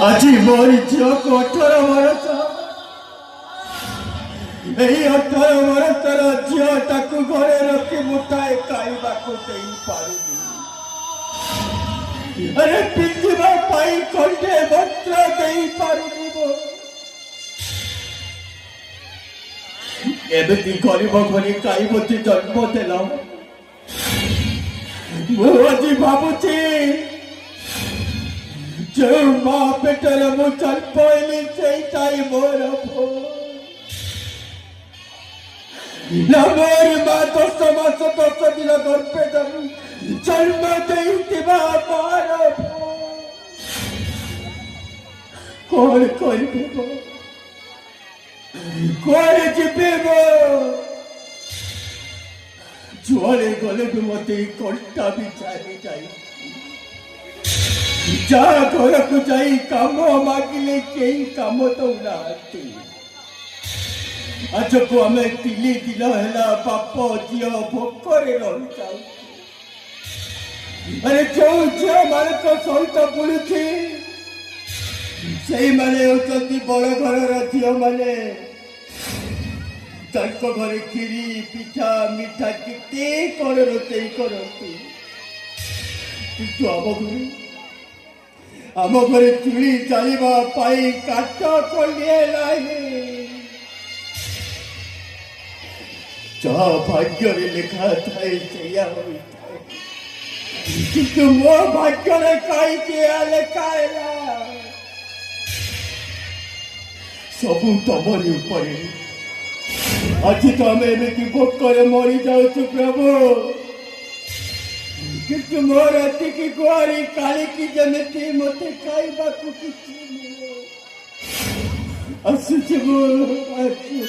আজি মোর ঝিଅକୁ 18 বরষ এই 18 বরষର ଝିଅଟାକୁ ଘରେ ରଖି ମୁଠାଏ ଖାଇବାକୁ ଦେଇପାରୁନି। अरे पिंजरा पाई खंडे वस्त्र ଦେଇପାରୁନି ମୁଁ। ଏମିତି ଗରିବ ଘରେ କାଇଁ ମୋତେ ଜନ୍ମ ଦେଲ? ମୁଁ ଆଜି ଭାବୁଛି ଯେଉଁ ମା ପେଟରେ ମୁଁ ଜନ୍ମ ହେଲି ସେଇଟାଇ ମୋର ଭୁଲ। ମୋର ମା 10 ମାସ 10 ଦିନ ଗର୍ଭେ ଧରି ଜନ୍ମ ଦେଇଥିବା ମାର କଣ କରିବି ମୁଁ? କୁଆଡ଼େ ଯିବି ମୁଁ? ଯୁଆଡ଼େ ଗଲେ ବି ମୋତେ କଣ୍ଟା ବି ଚାଲିଯାଏ। ଯାହା ଘରକୁ ଯାଇ କାମ ମାଗିଲେ କେହି କାମ ଦଉନାହାନ୍ତି। ଆଜକୁ ଆମେ 3 ଦିନ ହେଲା ବାପ ଝିଅ ଭୋକରେ ରହିଯାଉଛୁ। अरे ଯେଉଁ ଝିଅମାନଙ୍କ ସହିତ ବୁଲୁଛି ସେଇମାନେ ହେଉଛନ୍ତି ବଡ଼ ଘରର ଝିଅମାନେ। ତାଙ୍କ ଘରେ କ୍ଷୀରି ପିଠା ମିଠା କେତେ କ'ଣ ରୋଷେଇ କରନ୍ତି, କିନ୍ତୁ ଆମ ଘରେ ଚୁଲି ଚାଲିବା ପାଇଁ କାଠ ଖଣ୍ଡିଏ ନାହିଁ। ଯାହା ଭାଗ୍ୟରେ ଲେଖା ଥାଏ ସେଇଆ ହୋଇଥାଏ, କିନ୍ତୁ ମୋ ଭାଗ୍ୟରେ କାହିଁକି ଲେଖା ହେଲା? ସବୁ ତମରି ଉପରେ। ଆଜି ତ ଆମେ ଏମିତି ଭୋକରେ ମରିଯାଉଛୁ ପ୍ରଭୁ, କିନ୍ତୁ ମୋର ଏତିକି ଗୁହାରି କାଲିକି ଯେମିତି ମୋତେ ଖାଇବାକୁ କିଛି ମିଳେ। ଆସୁଛି ମୁଁ ଆସୁଛି।